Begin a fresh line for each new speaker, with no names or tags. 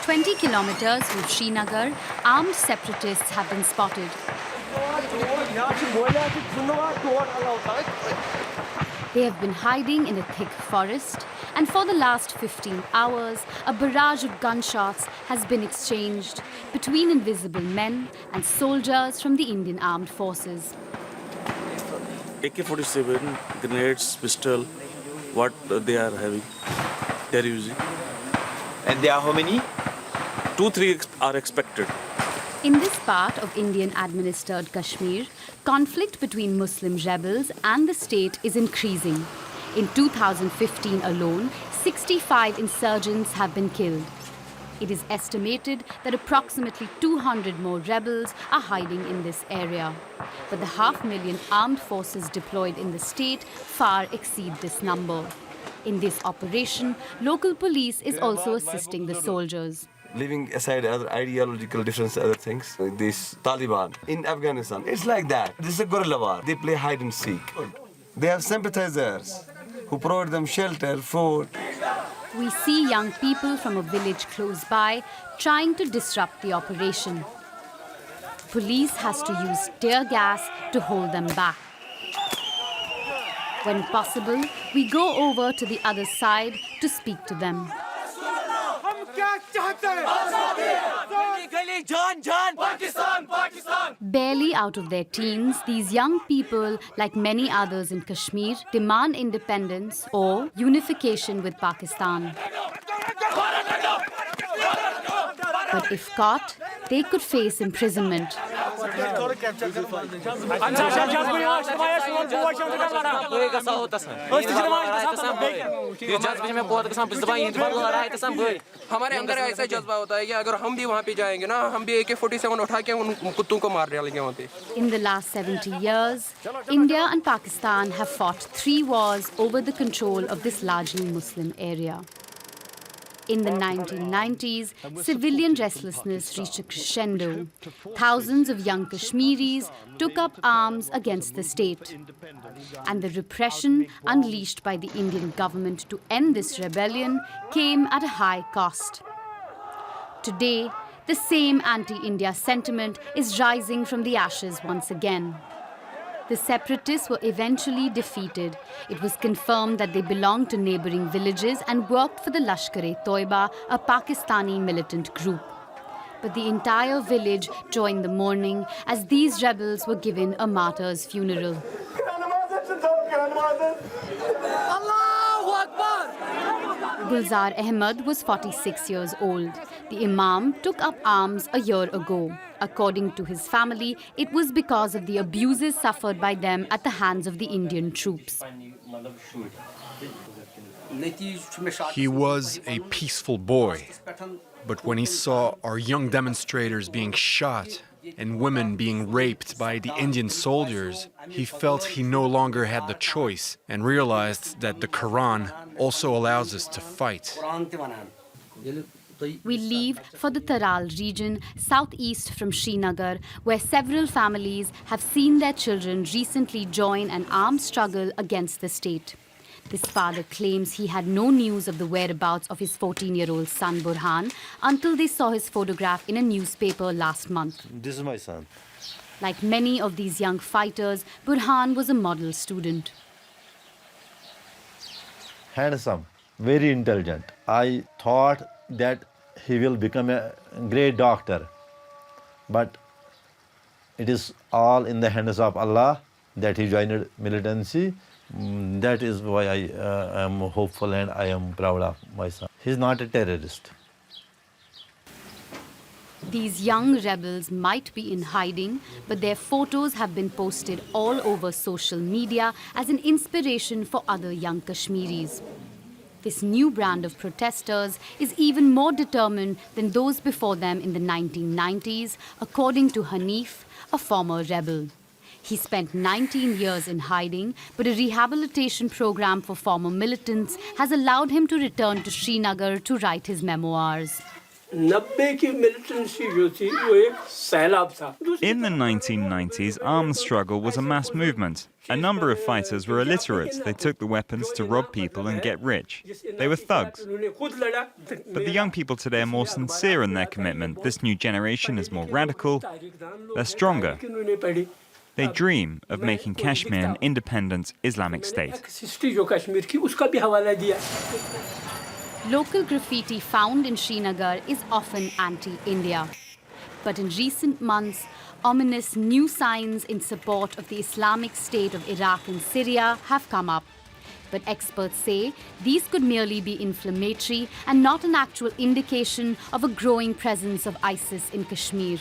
20 kilometers from Srinagar, armed separatists have been spotted. They have been hiding in a thick forest, and for the last 15 hours, a barrage of gunshots has been exchanged between invisible men and soldiers from the Indian armed forces.
AK-47, grenades, pistol, what they are having, they are using.
And there are how many?
2-3 are expected.
In this part of Indian-administered Kashmir, conflict between Muslim rebels and the state is increasing. In 2015 alone, 65 insurgents have been killed. It is estimated that approximately 200 more rebels are hiding in this area. But the 500,000 armed forces deployed in the state far exceed this number. In this operation, local police is also assisting the soldiers.
Leaving aside other ideological differences, other things, like this Taliban in Afghanistan, it's like that. This is a guerrilla war. They play hide and seek. They have sympathizers who provide them shelter, food.
We see young people from a village close by trying to disrupt the operation. Police has to use tear gas to hold them back. When possible, we go over to the other side to speak to them. Barely out of their teens, these young people, like many others in Kashmir, demand independence or unification with Pakistan. But if caught, they could face imprisonment.
हमारे अंदर ऐसा जज्बा होता है कि अगर हम भी वहाँ पे जाएंगे ना हम भी AK-47 उठा के उन कुत्तों को मार डालेंगे वहाँ पे.
In the last 70 years, India and Pakistan have fought 3 wars over the control of this largely Muslim area. In the 1990s, civilian restlessness reached a crescendo. Thousands of young Kashmiris took up arms against the state. And the repression unleashed by the Indian government to end this rebellion came at a high cost. Today, the same anti-India sentiment is rising from the ashes once again. The separatists were eventually defeated. It was confirmed that they belonged to neighboring villages and worked for the Lashkar-e-Toiba, a Pakistani militant group. But the entire village joined the mourning as these rebels were given a martyr's funeral. Gulzar Ahmed was 46 years old. The Imam took up arms a year ago. According to his family, it was because of the abuses suffered by them at the hands of the Indian troops.
He was a peaceful boy, but when he saw our young demonstrators being shot and women being raped by the Indian soldiers, he felt he no longer had the choice and realized that the Quran also allows us to fight.
We leave for the Taral region, southeast from Srinagar, where several families have seen their children recently join an armed struggle against the state. This father claims he had no news of the whereabouts of his 14-year-old son Burhan until they saw his photograph in a newspaper last month.
This is my son.
Like many of these young fighters, Burhan was a model student.
Handsome, very intelligent. I thought that he will become a great doctor, but it is all in the hands of Allah that he joined militancy. That is why I am hopeful and I am proud of my son. He is not a terrorist.
These young rebels might be in hiding, but their photos have been posted all over social media as an inspiration for other young Kashmiris. This new brand of protesters is even more determined than those before them in the 1990s, according to Hanif, a former rebel. He spent 19 years in hiding, but a rehabilitation program for former militants has allowed him to return to Srinagar to write his memoirs.
90 की militancy जो थी वो एक सैलाब था.
In the 1990s, armed struggle was a mass movement. A number of fighters were illiterate. They took the weapons to rob people and get rich. They were thugs. But the young people today are more sincere in their commitment. This new generation is more radical. They're stronger. They dream of making Kashmir an independent Islamic state.
Local graffiti found in Srinagar is often anti-India. But in recent months, ominous new signs in support of the Islamic State of Iraq and Syria have come up. But experts say these could merely be inflammatory and not an actual indication of a growing presence of ISIS in Kashmir.